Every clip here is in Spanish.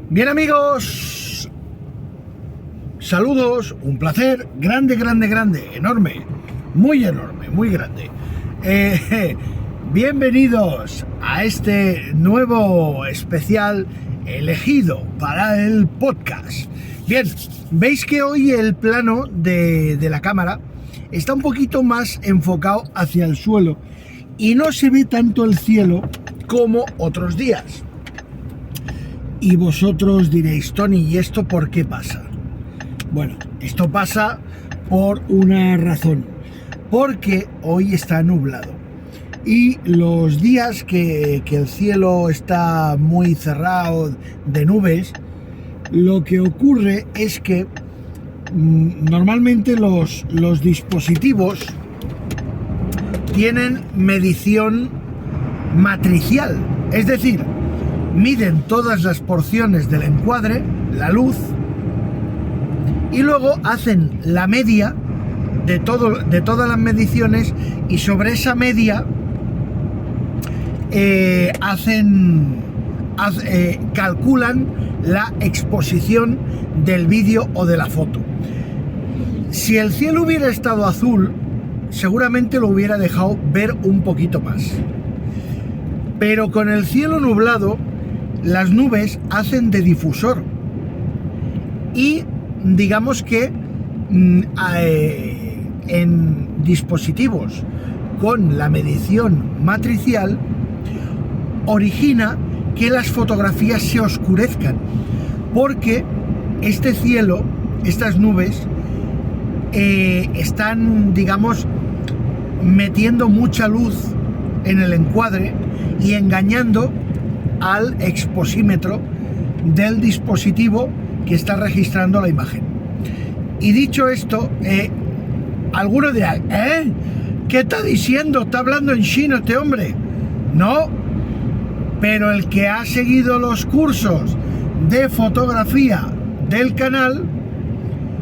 Bien, amigos, saludos, un placer grande, enorme, muy grande. Bienvenidos a este nuevo especial elegido para el podcast. Bien, veis que hoy el plano de la cámara está un poquito más enfocado hacia el suelo y no se ve tanto el cielo como otros días. Y vosotros diréis, Tony, ¿y esto por qué pasa? Bueno, esto pasa por una razón, porque hoy está nublado. Y los días que el cielo está muy cerrado de nubes, lo que ocurre es que normalmente los dispositivos tienen medición matricial, es decir, miden todas las porciones del encuadre, la luz, y luego hacen la media de todas las mediciones, y sobre esa media calculan la exposición del vídeo o de la foto. Si el cielo hubiera estado azul, seguramente lo hubiera dejado ver un poquito más. Pero con el cielo nublado, las nubes hacen de difusor y digamos que en dispositivos con la medición matricial origina que las fotografías se oscurezcan, porque este cielo, estas nubes están, digamos, metiendo mucha luz en el encuadre y engañando al exposímetro del dispositivo que está registrando la imagen. Y dicho esto, algunos dirán, ¿qué está diciendo? ¿Está hablando en chino este hombre? No, pero el que ha seguido los cursos de fotografía del canal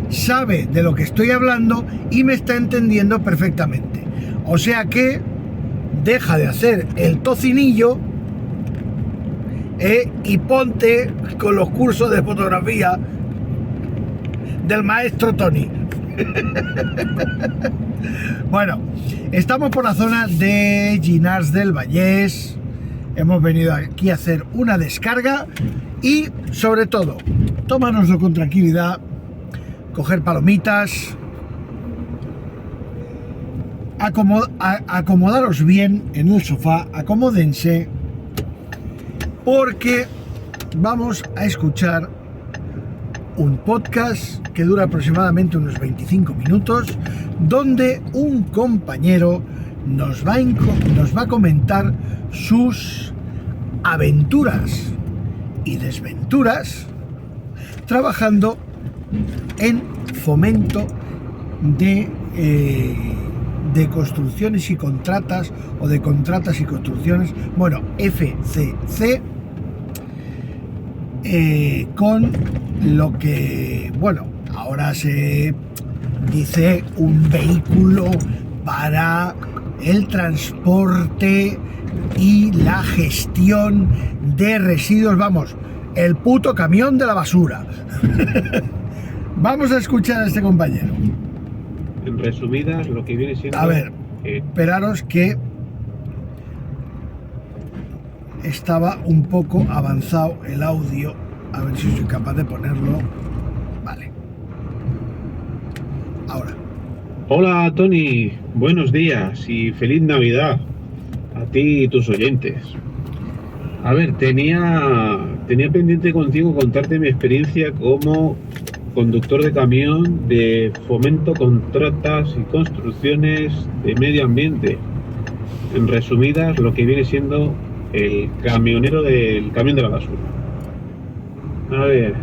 sabe de lo que estoy hablando y me está entendiendo perfectamente. O sea que deja de hacer el tocinillo y ponte con los cursos de fotografía del maestro Tony. Bueno, estamos por la zona de Llinars del Vallès. Hemos venido aquí a hacer una descarga y, sobre todo, tómanoslo con tranquilidad, coger palomitas, acomodaros bien en el sofá, acomódense, porque vamos a escuchar un podcast que dura aproximadamente unos 25 minutos, donde un compañero nos va a comentar sus aventuras y desventuras trabajando en fomento de construcciones y contratas, o de contratas y construcciones, bueno, FCC, con lo que, bueno, ahora se dice un vehículo para el transporte y la gestión de residuos, vamos, el puto camión de la basura. Vamos a escuchar a este compañero. En resumidas, lo que viene siendo... A ver, esperaros que estaba un poco avanzado el audio, a ver si soy capaz de ponerlo. Vale. Ahora. Hola Tony, buenos días y feliz Navidad a ti y tus oyentes. A ver, tenía pendiente contigo contarte mi experiencia como conductor de camión de fomento, contratas y construcciones de medio ambiente. En resumidas, lo que viene siendo el camionero del camión de la basura. A ver,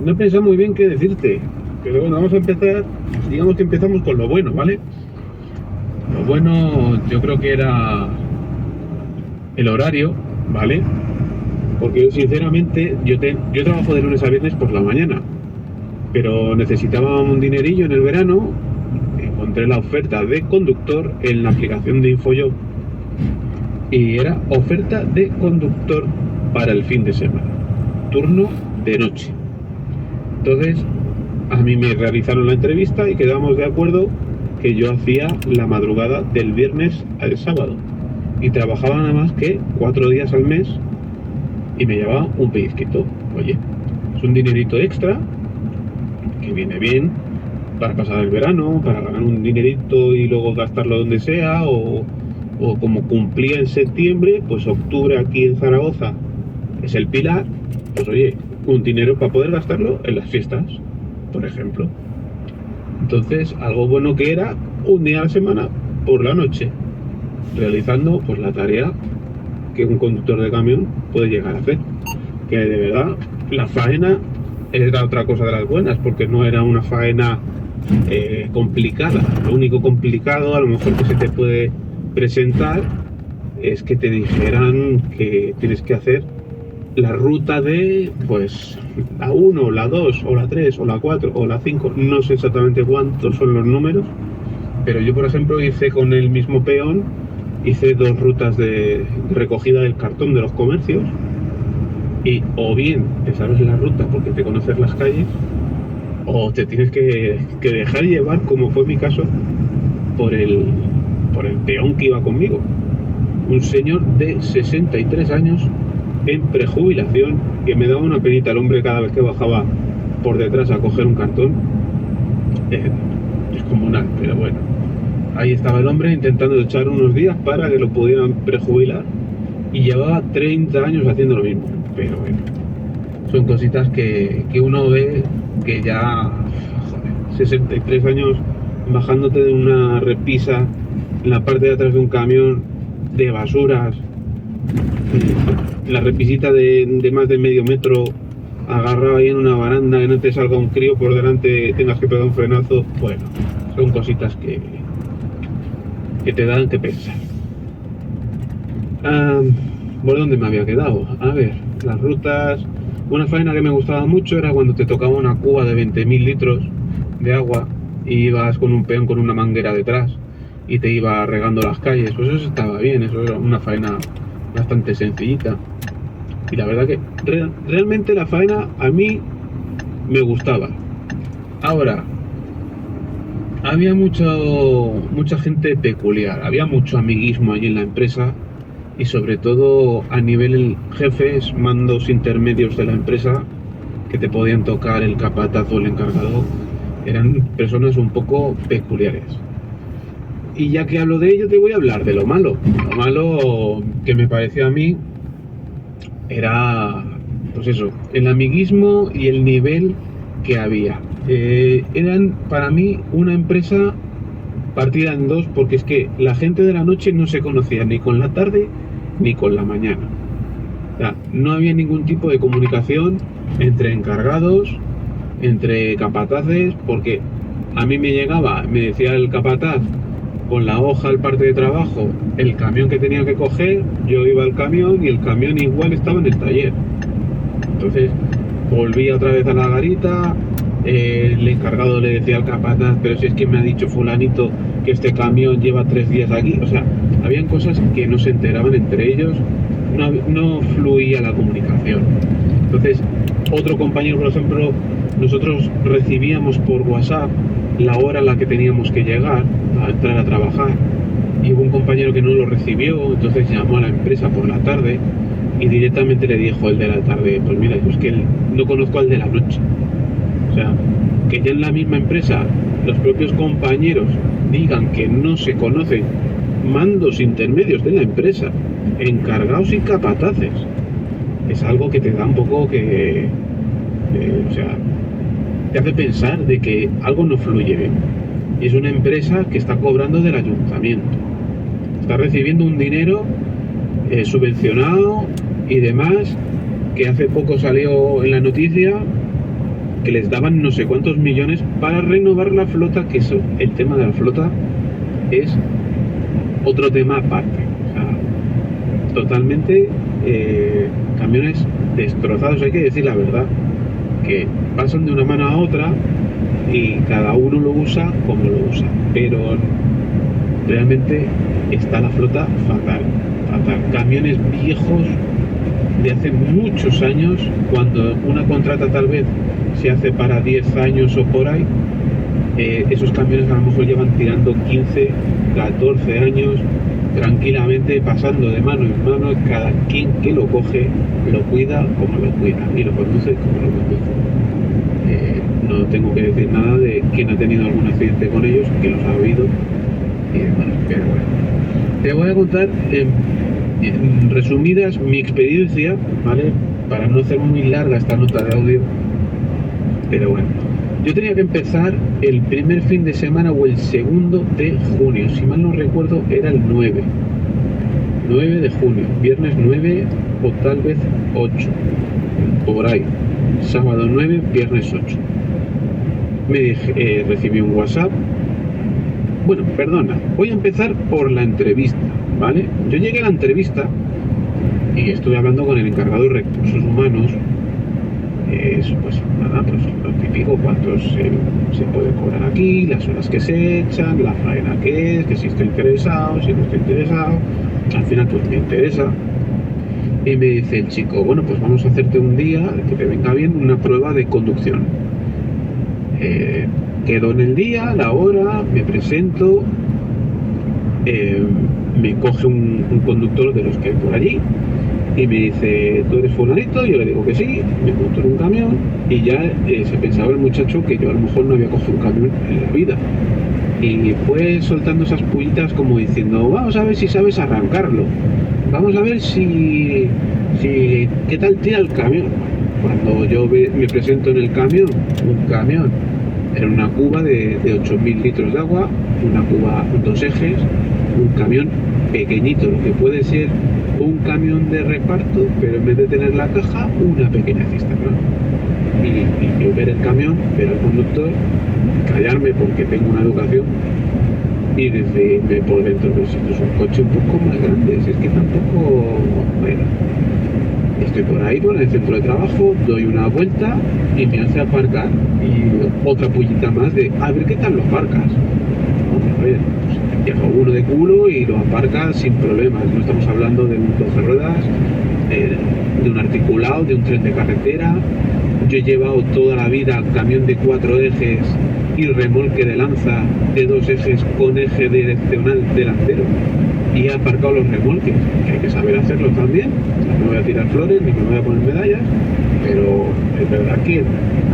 no he pensado muy bien qué decirte, pero bueno, vamos a empezar. Digamos que empezamos con lo bueno, ¿vale? Lo bueno yo creo que era el horario, ¿vale? Porque sinceramente yo trabajo de lunes a viernes por la mañana, pero necesitaba un dinerillo en el verano. Encontré la oferta de conductor en la aplicación de InfoJob y era oferta de conductor para el fin de semana, turno de noche. Entonces, a mí me realizaron la entrevista y quedamos de acuerdo que yo hacía la madrugada del viernes al sábado y trabajaba nada más que 4 días al mes y me llevaba un pellizquito. Oye, es un dinerito extra que viene bien para pasar el verano, para ganar un dinerito y luego gastarlo donde sea, o como cumplía en septiembre, pues octubre aquí en Zaragoza es el Pilar, pues oye, un dinero para poder gastarlo en las fiestas, por ejemplo. Entonces, algo bueno que era un día a la semana por la noche, realizando pues la tarea que un conductor de camión puede llegar a hacer. Que de verdad, la faena era otra cosa de las buenas, porque no era una faena complicada. Lo único complicado a lo mejor que se te puede presentar es que te dijeran que tienes que hacer la ruta de pues la 1, la 2 o la 3 o la 4 o la 5, no sé exactamente cuántos son los números, pero yo por ejemplo hice con el mismo peón, hice 2 rutas de recogida del cartón de los comercios, y o bien te sabes la ruta porque te conoces las calles, o te tienes que dejar llevar, como fue mi caso, por el peón que iba conmigo, un señor de 63 años en prejubilación, que me daba una penita el hombre cada vez que bajaba por detrás a coger un cartón. Es comunal, pero bueno, ahí estaba el hombre intentando echar unos días para que lo pudieran prejubilar, y llevaba 30 años haciendo lo mismo. Pero bueno, son cositas que uno ve que ya, joder, 63 años bajándote de una repisa en la parte de atrás de un camión de basuras, la repisita de más de medio metro, agarrado ahí en una baranda, que no te salga un crío por delante, tengas que pegar un frenazo. Bueno, son cositas que te dan que pensar. ¿Por dónde me había quedado? A ver, las rutas. Una faena que me gustaba mucho era cuando te tocaba una cuba de 20.000 litros de agua y ibas con un peón con una manguera detrás y te iba regando las calles. Pues eso estaba bien, eso era una faena bastante sencillita. Y la verdad que realmente la faena a mí me gustaba. Ahora, había mucha gente peculiar, había mucho amiguismo allí en la empresa, y sobre todo a nivel jefes, mandos intermedios de la empresa, que te podían tocar el capataz o el encargado, eran personas un poco peculiares. Y ya que hablo de ello, te voy a hablar de lo malo. Lo malo que me pareció a mí era, pues eso, el amiguismo y el nivel que había. Eran para mí una empresa partida en dos, porque es que la gente de la noche no se conocía ni con la tarde ni con la mañana. O sea, no había ningún tipo de comunicación entre encargados, entre capataces, porque a mí me llegaba, me decía el capataz con la hoja al parte de trabajo el camión que tenía que coger, yo iba al camión y el camión igual estaba en el taller. Entonces volvía otra vez a la garita, el encargado le decía al capataz, pero si es que me ha dicho fulanito que este camión lleva 3 días aquí. O sea, habían cosas que no se enteraban entre ellos, no fluía la comunicación. Entonces, otro compañero, por ejemplo, nosotros recibíamos por WhatsApp la hora a la que teníamos que llegar a entrar a trabajar, y hubo un compañero que no lo recibió, entonces llamó a la empresa por la tarde y directamente le dijo el de la tarde, pues mira, yo es que no conozco al de la noche. O sea, que ya en la misma empresa los propios compañeros digan que no se conocen mandos intermedios de la empresa, encargados y capataces, es algo que te da un poco que o sea, te hace pensar de que algo no fluye bien. Y es una empresa que está cobrando del ayuntamiento, está recibiendo un dinero subvencionado y demás, que hace poco salió en la noticia que les daban no sé cuántos millones para renovar la flota, que eso, el tema de la flota es otro tema aparte. O sea, totalmente camiones destrozados, hay que decir la verdad, que pasan de una mano a otra y cada uno lo usa como lo usa, pero realmente está la flota fatal. Camiones viejos de hace muchos años, cuando una contrata tal vez se hace para 10 años o por ahí, esos camiones a lo mejor llevan tirando 15, 14 años tranquilamente, pasando de mano en mano. Cada quien que lo coge lo cuida como lo cuida y lo conduce como lo conduce. No tengo que decir nada de quien ha tenido algún accidente con ellos, que los ha habido y demás, pero bueno, te voy a contar en resumidas mi experiencia, ¿vale? Para no hacer muy larga esta nota de audio, pero bueno, yo tenía que empezar el primer fin de semana o el segundo de junio, si mal no recuerdo era el 9 de junio, viernes 9 o tal vez 8, por ahí, sábado 9, viernes 8. Recibí un WhatsApp. Bueno, perdona, voy a empezar por la entrevista, ¿vale? Yo llegué a la entrevista y estuve hablando con el encargado de recursos humanos. Pues nada, pues lo típico, cuántos se puede cobrar aquí, las horas que se echan, la faena que es, que si estoy interesado, si no estoy interesado. Al final pues me interesa. Y me dice el chico, bueno, pues vamos a hacerte un día, que te venga bien, una prueba de conducción. Quedo en el día, la hora, me presento, me coge un conductor de los que hay por allí y me dice, ¿tú eres fulanito? Yo le digo que sí, me monto en un camión y ya se pensaba el muchacho que yo a lo mejor no había cogido un camión en la vida. Y fue soltando esas pullitas como diciendo, vamos a ver si sabes arrancarlo, vamos a ver si qué tal tira el camión. Cuando yo me presento en el camión, un camión, era una cuba de 8.000 litros de agua, una cuba con 2 ejes, un camión pequeñito, lo que puede ser un camión de reparto, pero en vez de tener la caja, una pequeña cisterna. Y yo ver el camión, ver al conductor, callarme porque tengo una educación y decirme por dentro, pero si es un coche un poco más grande, si es que tampoco, bueno, estoy por ahí, por el centro de trabajo, doy una vuelta y me hace aparcar y otra pullita más de, a ver qué tal lo aparcas. Vamos a ver, pues, llega uno de culo y lo aparca sin problemas, no estamos hablando de un 12 ruedas, de un articulado, de un tren de carretera. Yo he llevado toda la vida camión de 4 ejes y remolque de lanza de 2 ejes con eje direccional delantero y he aparcado los remolques, que hay que saber hacerlo también. No me voy a tirar flores ni me voy a poner medallas, pero es verdad que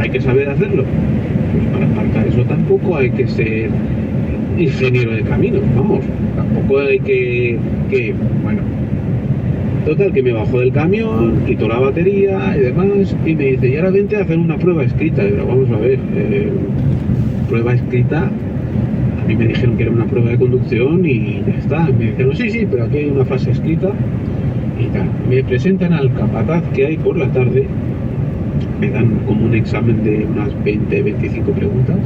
hay que saber hacerlo. Pues para aparcar eso tampoco hay que ser ingeniero de caminos, vamos, tampoco hay que bueno. Total, que me bajó del camión, quitó la batería y demás, y me dice, y ahora vente a hacer una prueba escrita. Y digo, vamos a ver, prueba escrita, a mí me dijeron que era una prueba de conducción y ya está. Me dijeron, sí, pero aquí hay una fase escrita y tal. Me presentan al capataz que hay por la tarde, me dan como un examen de unas 20-25 preguntas,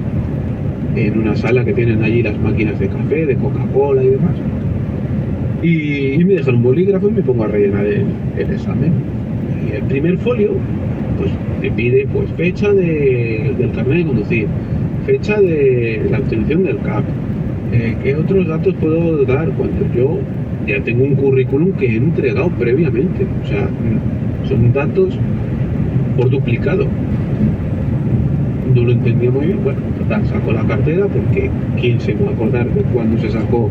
en una sala que tienen allí las máquinas de café, de Coca-Cola y demás. Y me dejan un bolígrafo y me pongo a rellenar el examen. Y el primer folio, pues te pide pues fecha del carnet de conducir, fecha de la obtención del CAP, qué otros datos puedo dar cuando yo ya tengo un currículum que he entregado previamente. O sea, son datos por duplicado. No lo entendía muy bien. Bueno, total, saco la cartera porque quién se va a acordar de cuándo se sacó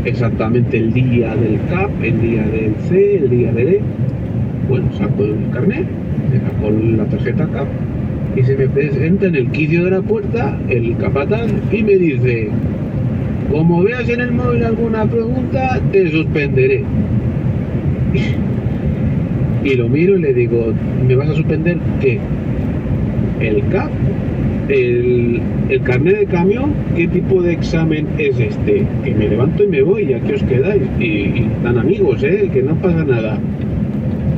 exactamente el día del CAP, el día del C, el día del E. Bueno, saco el carnet, me saco la tarjeta CAP y se me presenta en el quicio de la puerta el capataz y me dice, como veas en el móvil alguna pregunta, te suspenderé. Y lo miro y le digo, ¿me vas a suspender qué? ¿El CAP? ¿El carnet de camión? ¿Qué tipo de examen es este? Que me levanto y me voy, ya que os quedáis. Y tan amigos, que no pasa nada.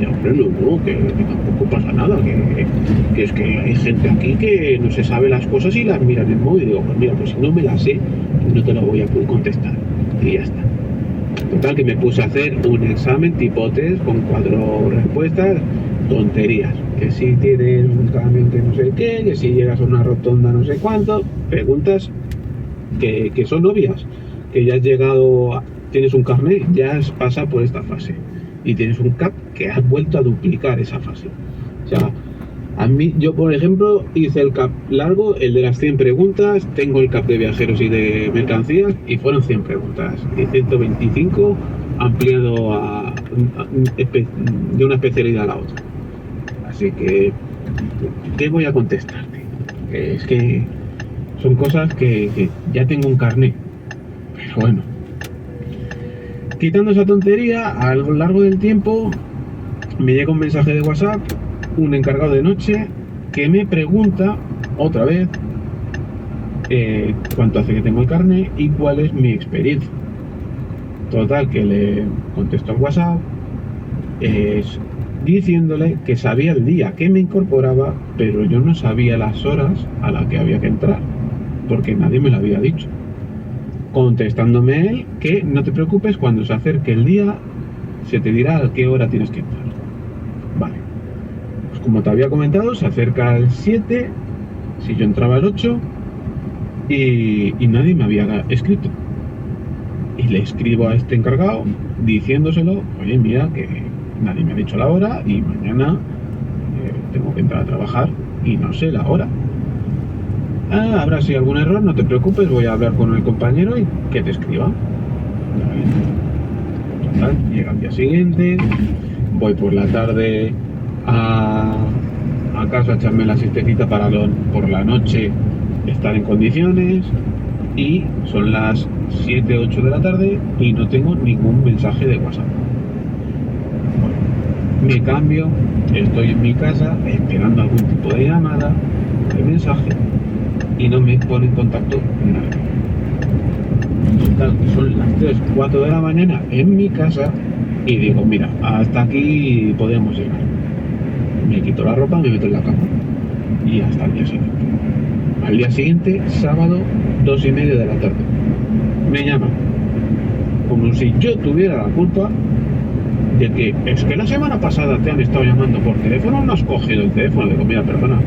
Y hombre, no, que tampoco pasa nada, que es que hay gente aquí que no se sabe las cosas y las mira en el móvil. Y digo, pues mira, pues si no me las sé, no te lo voy a poder contestar. Y ya está. Total, que me puse a hacer un examen tipo test con 4 respuestas, tonterías. Que si tienes un camión que no sé qué, que si llegas a una rotonda no sé cuánto, preguntas que son obvias, que ya has llegado, tienes un carnet, ya has pasado por esta fase y tienes un CAP que has vuelto a duplicar esa fase. O sea, a mí, yo por ejemplo, hice el CAP largo, el de las 100 preguntas, tengo el CAP de viajeros y de mercancías, y fueron 100 preguntas, y 125 ampliado de una especialidad a la otra. Así que, ¿qué voy a contestarte? Es que son cosas que ya tengo un carnet, pero bueno. Quitando esa tontería, a lo largo del tiempo me llega un mensaje de WhatsApp, un encargado de noche, que me pregunta otra vez cuánto hace que tengo el carnet y cuál es mi experiencia. Total, que le contesto al WhatsApp diciéndole que sabía el día que me incorporaba, pero yo no sabía las horas a las que había que entrar, porque nadie me lo había dicho. Contestándome él que no te preocupes, cuando se acerque el día se te dirá a qué hora tienes que entrar. Vale, pues como te había comentado, se acerca el 7, si yo entraba el 8 y nadie me había escrito. Y le escribo a este encargado diciéndoselo, oye, mira que nadie me ha dicho la hora y mañana tengo que entrar a trabajar y no sé la hora. Habrá sido algún error, no te preocupes, voy a hablar con el compañero y que te escriba. Total, llega el día siguiente, voy por la tarde a casa a echarme la siestecita para por la noche estar en condiciones, y son las 7, 8 de la tarde y no tengo ningún mensaje de WhatsApp. Bueno, me cambio, estoy en mi casa esperando algún tipo de llamada, de mensaje, y no me pone en contacto nadie. Total, son las 3, 4 de la mañana en mi casa y digo, mira, hasta aquí podemos llegar. Me quito la ropa, me meto en la cama y hasta el día siguiente. Al día siguiente, sábado, 2:30 de la tarde, me llaman como si yo tuviera la culpa de que es que la semana pasada te han estado llamando por teléfono, no has cogido el teléfono. Digo, mira, perdona,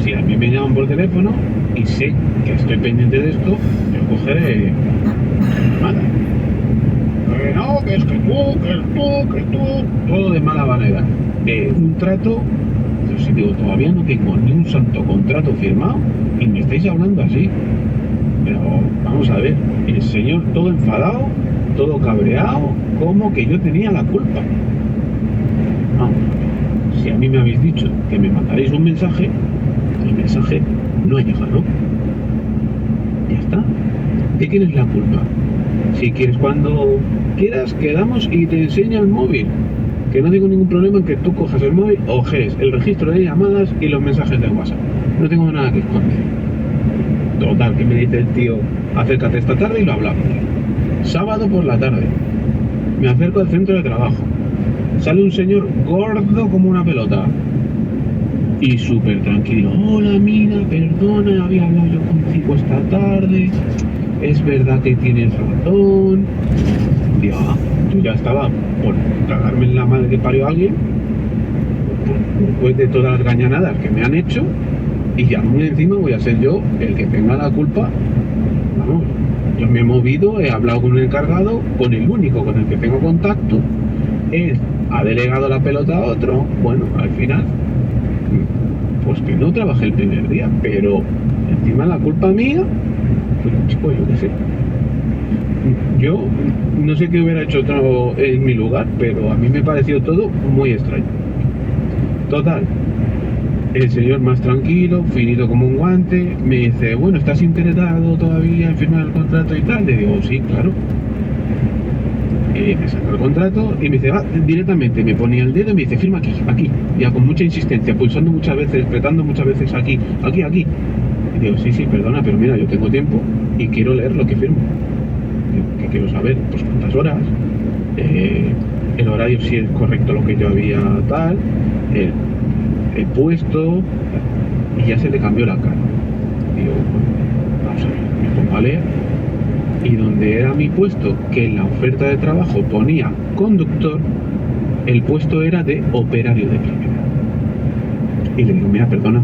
si a mí me llaman por teléfono y sé que estoy pendiente de esto, yo cogeré nada. No, que es que tú, todo de mala manera. Un trato, yo sí digo, todavía no tengo ni un santo contrato firmado y me estáis hablando así. Pero vamos a ver, el señor todo enfadado, todo cabreado, como que yo tenía la culpa. Vamos a ver, si a mí me habéis dicho que me mandaréis un mensaje, el mensaje no ha llegado. Ya está. ¿De quién es la culpa? Si quieres, cuando quieras, quedamos y te enseño el móvil. Que no tengo ningún problema en que tú cojas el móvil, ojees el registro de llamadas y los mensajes de WhatsApp. No tengo nada que esconder. Total, que me dice el tío, acércate esta tarde y lo hablamos. Sábado por la tarde, me acerco al centro de trabajo. Sale un señor gordo como una pelota y súper tranquilo. Hola, mira, perdona, había hablado yo contigo esta tarde. Es verdad que tienes razón. Digo, yo ya estaba por cagarme en la madre que parió a alguien después de todas las gañanadas que me han hecho, y ya muy encima voy a ser yo el que tenga la culpa. Vamos, yo me he movido, he hablado con un encargado, con el único con el que tengo contacto, él ha delegado la pelota a otro. Bueno, al final, pues que no trabajé el primer día, pero encima la culpa mía, pues chico, yo qué sé. Yo no sé qué hubiera hecho otro en mi lugar, pero a mí me pareció todo muy extraño. Total, el señor más tranquilo, finito como un guante, me dice, bueno, ¿estás interesado todavía en firmar el contrato y tal? Le digo, sí, claro. Me saca el contrato y me dice, va, directamente, me ponía el dedo y me dice, firma aquí, aquí, ya con mucha insistencia, pulsando muchas veces, apretando muchas veces aquí. Y digo, sí, perdona, pero mira, yo tengo tiempo y quiero leer lo que firmo. Que quiero saber, pues cuántas horas, el horario, si es correcto lo que yo había tal, el puesto, y ya se le cambió la cara. Digo, bueno, vamos a ver, me pongo a leer, y donde era mi puesto, que en la oferta de trabajo ponía conductor, el puesto era de operario de primera. Y le digo, mira, perdona,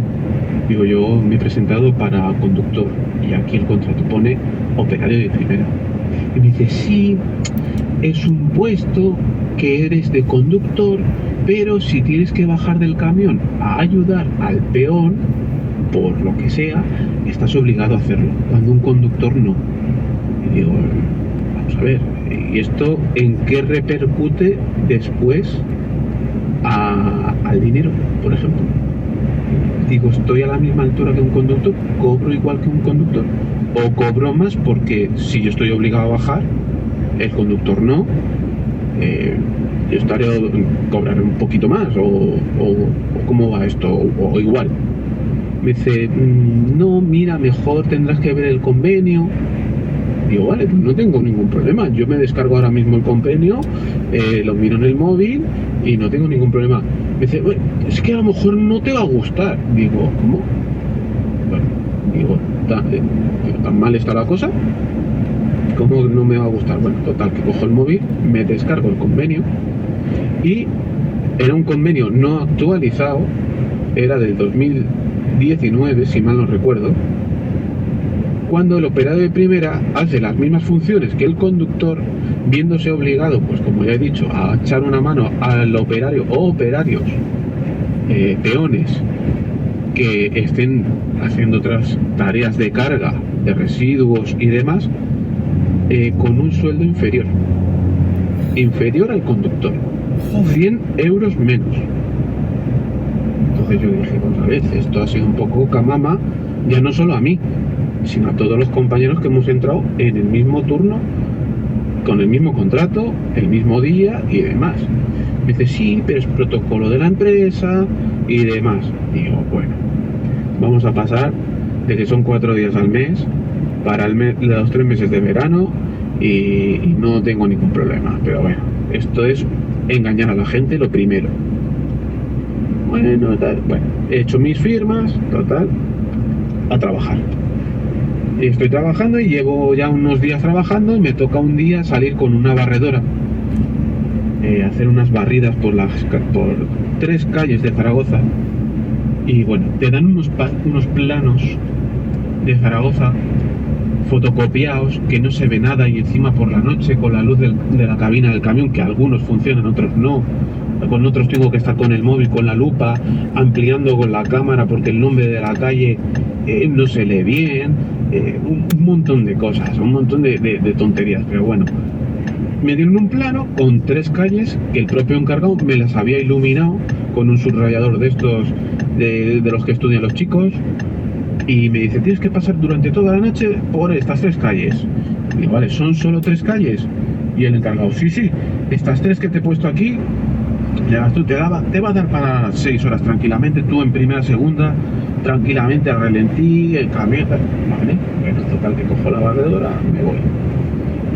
digo, yo me he presentado para conductor y aquí el contrato pone operario de primera. Y me dice, sí, es un puesto que eres de conductor, pero si tienes que bajar del camión a ayudar al peón, por lo que sea, estás obligado a hacerlo, cuando un conductor no. Y digo, vamos a ver, ¿y esto en qué repercute después al dinero, por ejemplo? Digo, ¿estoy a la misma altura que un conductor? ¿Cobro igual que un conductor? ¿O cobro más porque si yo estoy obligado a bajar, el conductor no? Yo estaré cobrar un poquito más, o cómo va esto, o igual. Me dice, no, mira, mejor tendrás que ver el convenio. Digo, vale, pues no tengo ningún problema. Yo me descargo ahora mismo el convenio, lo miro en el móvil y no tengo ningún problema. Me dice, bueno, es que a lo mejor no te va a gustar. Digo, ¿cómo? Bueno, digo, ¿tan mal está la cosa? ¿Cómo no me va a gustar? Bueno, total, que cojo el móvil, me descargo el convenio y era un convenio no actualizado, era del 2019, si mal no recuerdo, cuando el operario de primera hace las mismas funciones que el conductor, viéndose obligado, pues como ya he dicho, a echar una mano al operario o operarios, peones, que estén haciendo otras tareas de carga, de residuos y demás, con un sueldo inferior al conductor, 100 euros menos. Entonces yo dije, pues a ver, esto ha sido un poco camama, ya no solo a mí, sino a todos los compañeros que hemos entrado en el mismo turno, con el mismo contrato, el mismo día y demás. Me dice, sí, pero es protocolo de la empresa y demás. Digo, bueno, vamos a pasar de que son 4 días al mes para los 3 meses de verano y no tengo ningún problema. Pero bueno, esto es engañar a la gente lo primero. Bueno, he hecho mis firmas, total, a trabajar. Estoy trabajando y llevo ya unos días trabajando y me toca un día salir con una barredora, hacer unas barridas por 3 calles de Zaragoza. Y bueno, te dan unos planos de Zaragoza fotocopiados que no se ve nada, y encima por la noche con la luz de la cabina del camión, que algunos funcionan, otros no. Con otros tengo que estar con el móvil, con la lupa, ampliando con la cámara porque el nombre de la calle no se lee bien, un montón de cosas, un montón de tonterías. Pero bueno, me dieron un plano con 3 calles que el propio encargado me las había iluminado con un subrayador de estos de los que estudian los chicos, y me dice, tienes que pasar durante toda la noche por estas 3 calles. Y digo, vale, ¿son solo 3 calles? Y el encargado, sí, estas 3 que te he puesto aquí, te va a dar para 6 horas tranquilamente, tú en primera, segunda, tranquilamente, al ralentí, el camión, vale. Bueno, total, que cojo la barredora, me voy.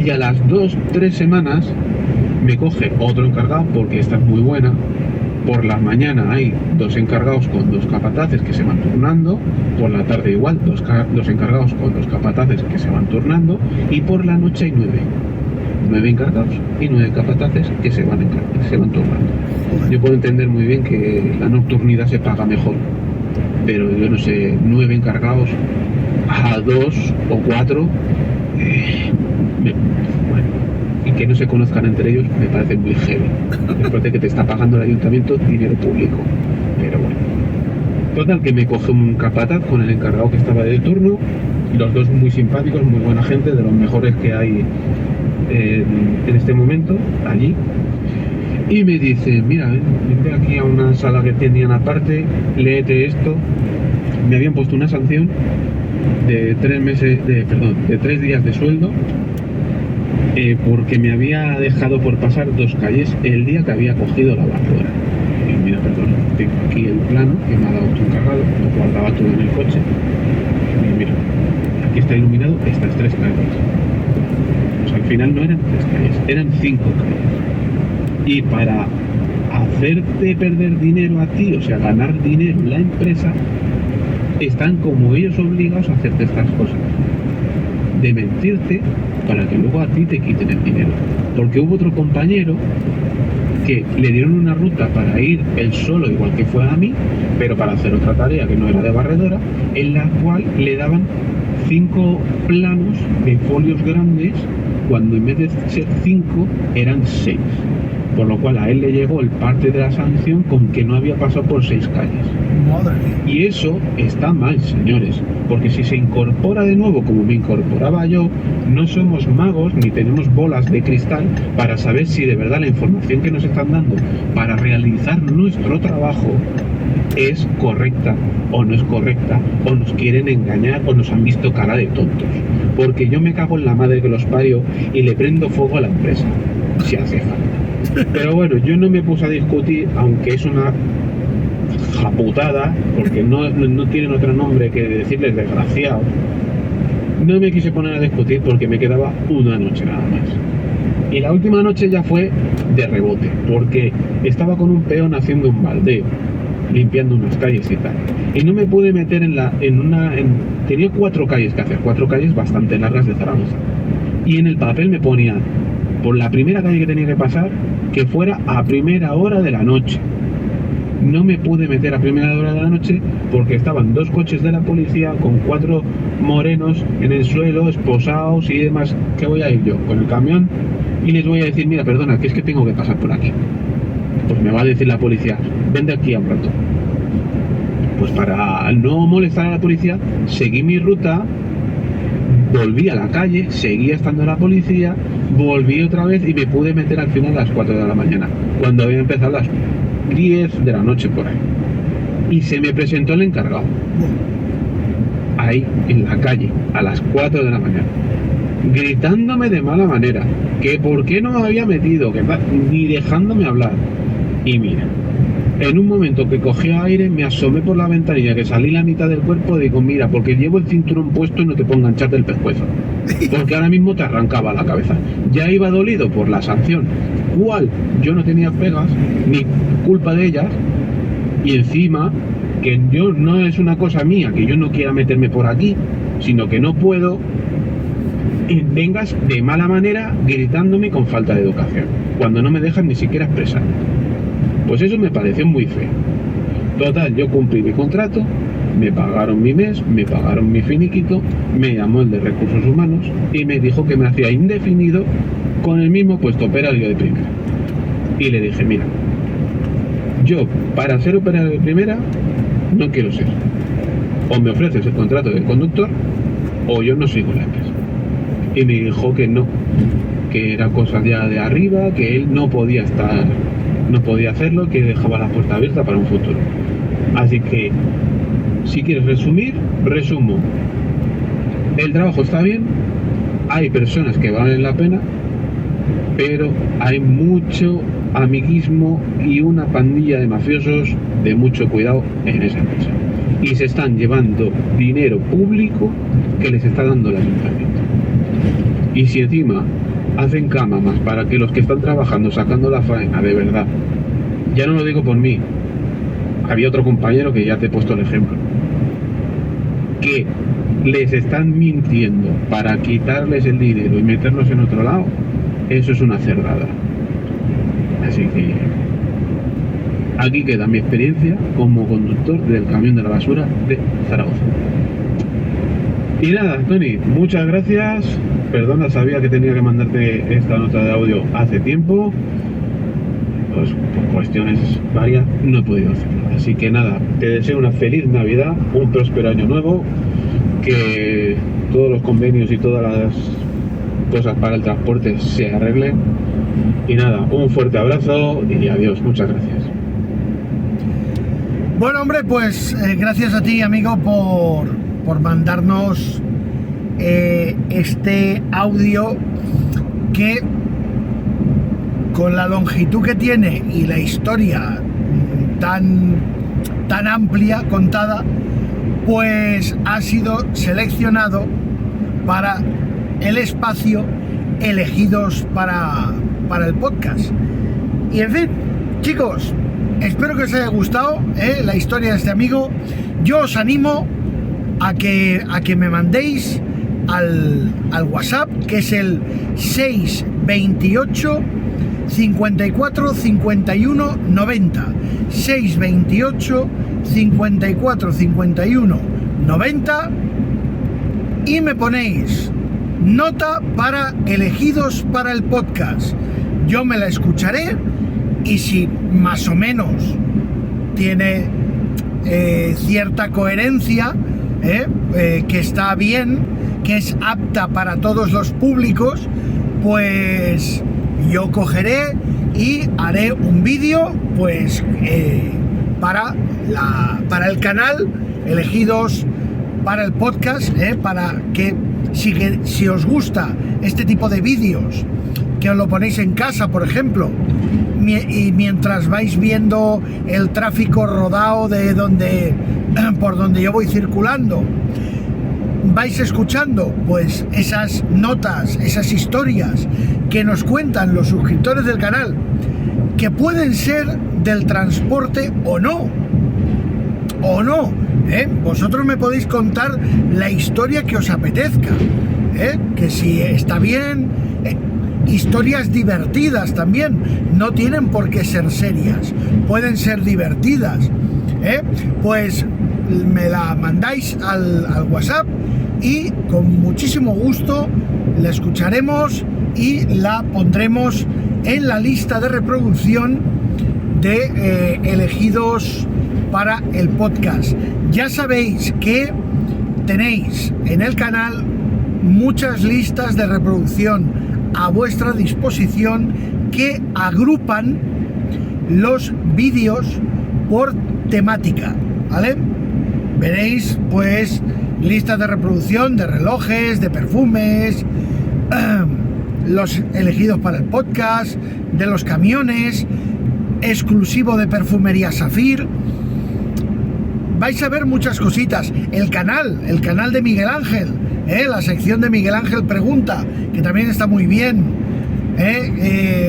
Y a las 2-3 semanas me coge otro encargado, porque esta es muy buena. Por la mañana hay 2 encargados con 2 capataces que se van turnando, por la tarde igual, 2 encargados con 2 capataces que se van turnando, y por la noche hay 9 encargados y 9 capataces que se van turnando. Yo puedo entender muy bien que la nocturnidad se paga mejor, pero yo no sé, 9 encargados a 2 o 4, bueno, y que no se conozcan entre ellos me parece muy heavy, después de que te está pagando el ayuntamiento dinero público. Pero bueno, total, que me coge un capataz con el encargado que estaba de turno, los dos muy simpáticos, muy buena gente, de los mejores que hay en este momento allí, y me dice, mira, vente aquí a una sala que tenían aparte, léete esto. Me habían puesto una sanción de 3 días de sueldo, porque me había dejado por pasar 2 calles el día que había cogido la barredora. Y mira, perdón, tengo aquí el plano que me ha dado tu encargado, lo guardaba todo en el coche, y mira, aquí está iluminado estas 3 calles. Pues al final no eran 3 calles, eran 5 calles. Y para hacerte perder dinero a ti, o sea, ganar dinero en la empresa, están como ellos obligados a hacerte estas cosas, de mentirte para que luego a ti te quiten el dinero. Porque hubo otro compañero que le dieron una ruta para ir él solo, igual que fue a mí, pero para hacer otra tarea que no era de barredora, en la cual le daban 5 planos de folios grandes cuando en vez de ser 5 eran 6. Por lo cual a él le llegó el parte de la sanción con que no había pasado por 6 calles. Madre mía. Y eso está mal, señores, porque si se incorpora de nuevo como me incorporaba yo, no somos magos ni tenemos bolas de cristal para saber si de verdad la información que nos están dando para realizar nuestro trabajo es correcta o no es correcta, o nos quieren engañar o nos han visto cara de tontos. Porque yo me cago en la madre que los parió y le prendo fuego a la empresa, si hace falta. Pero bueno, yo no me puse a discutir, aunque es una japutada, porque no tienen otro nombre que decirles desgraciados. No me quise poner a discutir porque me quedaba una noche nada más. Y la última noche ya fue de rebote, porque estaba con un peón haciendo un baldeo, limpiando unas calles y tal. Y no me pude meter tenía 4 calles que hacer, 4 calles bastante largas de Zaragoza. Y en el papel me ponía, por la primera calle que tenía que pasar, que fuera a primera hora de la noche. No me pude meter a primera hora de la noche porque estaban 2 coches de la policía con 4 morenos en el suelo, esposados y demás. ¿Qué voy a ir yo? Con el camión y les voy a decir, mira, perdona, que es que tengo que pasar por aquí. Pues me va a decir la policía, vente aquí a un rato. Pues para no molestar a la policía, seguí mi ruta, volví a la calle, seguía estando la policía, volví otra vez y me pude meter al final a las 4 de la mañana, cuando había empezado las 10 de la noche por ahí. Y se me presentó el encargado, ahí en la calle, a las 4 de la mañana, gritándome de mala manera, que por qué no me había metido, que ni dejándome hablar. Y mira, en un momento que cogí aire, me asomé por la ventanilla, que salí la mitad del cuerpo, y digo, mira, porque llevo el cinturón puesto y no te puedo enganchar del pescuezo, porque ahora mismo te arrancaba la cabeza. Ya iba dolido por la sanción, cual yo no tenía pegas, ni culpa de ellas, y encima, que yo no es una cosa mía, que yo no quiera meterme por aquí, sino que no puedo, y vengas de mala manera gritándome con falta de educación, cuando no me dejan ni siquiera expresar. Pues eso me pareció muy feo. Total, yo cumplí mi contrato, me pagaron mi mes, me pagaron mi finiquito, me llamó el de Recursos Humanos y me dijo que me hacía indefinido con el mismo puesto operario de primera. Y le dije, mira, yo para ser operario de primera no quiero ser. O me ofreces el contrato de conductor o yo no sigo la empresa. Y me dijo que no, que era cosa ya de arriba, que él no podía hacerlo, que dejaba la puerta abierta para un futuro. Así que, si quieres resumir, resumo. El trabajo está bien, hay personas que valen la pena, pero hay mucho amiguismo y una pandilla de mafiosos de mucho cuidado en esa empresa. Y se están llevando dinero público que les está dando el ayuntamiento. Y si encima hacen cámaras para que los que están trabajando, sacando la faena de verdad, ya no lo digo por mí, había otro compañero que ya te he puesto el ejemplo, que les están mintiendo para quitarles el dinero y meterlos en otro lado, eso es una cerdada. Así que aquí queda mi experiencia como conductor del camión de la basura de Zaragoza. Y nada, Tony, muchas gracias. Perdona, sabía que tenía que mandarte esta nota de audio hace tiempo. Pues por cuestiones varias no he podido hacerlo. Así que nada, te deseo una feliz Navidad, un próspero año nuevo, que todos los convenios y todas las cosas para el transporte se arreglen. Y nada, un fuerte abrazo y adiós, muchas gracias. Bueno, hombre, pues gracias a ti, amigo, por mandarnos este audio que, con la longitud que tiene y la historia tan amplia contada, pues ha sido seleccionado para el espacio elegidos para el podcast. Y en fin, chicos, espero que os haya gustado la historia de este amigo. Yo os animo a que me mandéis al WhatsApp, que es el 628 54 51 90, 628 54 51 90, y me ponéis nota para elegidos para el podcast. Yo me la escucharé y si más o menos tiene cierta coherencia, que está bien, que es apta para todos los públicos, pues yo cogeré y haré un vídeo pues para el canal elegidos para el podcast, para que si os gusta este tipo de vídeos, que os lo ponéis en casa, por ejemplo, y mientras vais viendo el tráfico rodado por donde yo voy circulando, vais escuchando pues esas notas, esas historias que nos cuentan los suscriptores del canal, que pueden ser del transporte o no, vosotros me podéis contar la historia que os apetezca, que si está bien, historias divertidas también, no tienen por qué ser serias, pueden ser divertidas, pues me la mandáis al WhatsApp y con muchísimo gusto la escucharemos y la pondremos en la lista de reproducción de elegidos para el podcast. Ya sabéis que tenéis en el canal muchas listas de reproducción a vuestra disposición que agrupan los vídeos por temática, ¿vale? Veréis pues listas de reproducción de relojes, de perfumes, los elegidos para el podcast, de los camiones, exclusivo de perfumería Safir. Vais a ver muchas cositas. El canal de Miguel Ángel, la sección de Miguel Ángel Pregunta, que también está muy bien,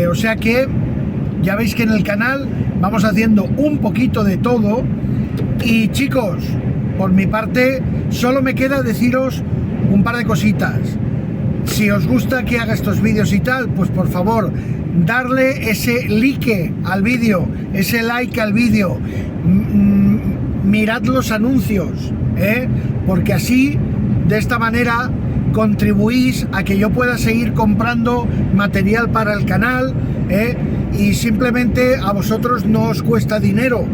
o sea que ya veis que en el canal vamos haciendo un poquito de todo. Y chicos, por mi parte solo me queda deciros un par de cositas. Si os gusta que haga estos vídeos y tal, pues por favor darle ese like al vídeo, mirad los anuncios, porque así, de esta manera, contribuís a que yo pueda seguir comprando material para el canal, y simplemente a vosotros no os cuesta dinero.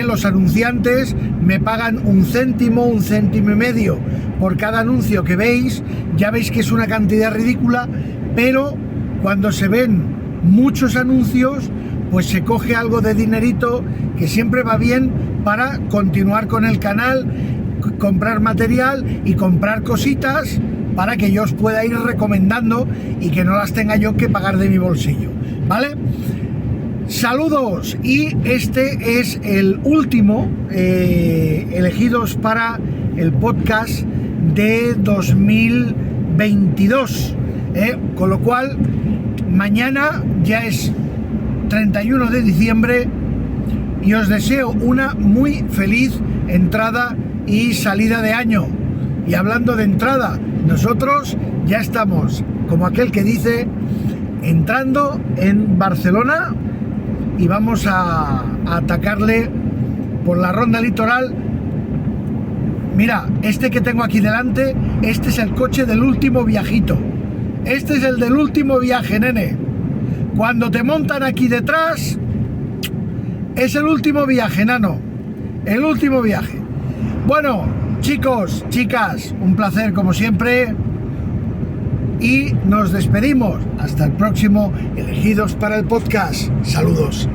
Los anunciantes me pagan un céntimo y medio por cada anuncio que veis. Ya veis que es una cantidad ridícula, pero cuando se ven muchos anuncios, pues se coge algo de dinerito que siempre va bien para continuar con el canal, comprar material y comprar cositas para que yo os pueda ir recomendando y que no las tenga yo que pagar de mi bolsillo, ¿vale? Saludos, y este es el último elegidos para el podcast de 2022, con lo cual mañana ya es 31 de diciembre y os deseo una muy feliz entrada y salida de año. Y hablando de entrada, nosotros ya estamos, como aquel que dice, entrando en Barcelona y vamos a atacarle por la ronda litoral. Mira, este que tengo aquí delante, este es el coche del último viajito. Este es el del último viaje, nene. Cuando te montan aquí detrás, es el último viaje, nano. El último viaje. Bueno, chicos, chicas, un placer como siempre. Y nos despedimos. Hasta el próximo Elegidos para el Podcast. Saludos.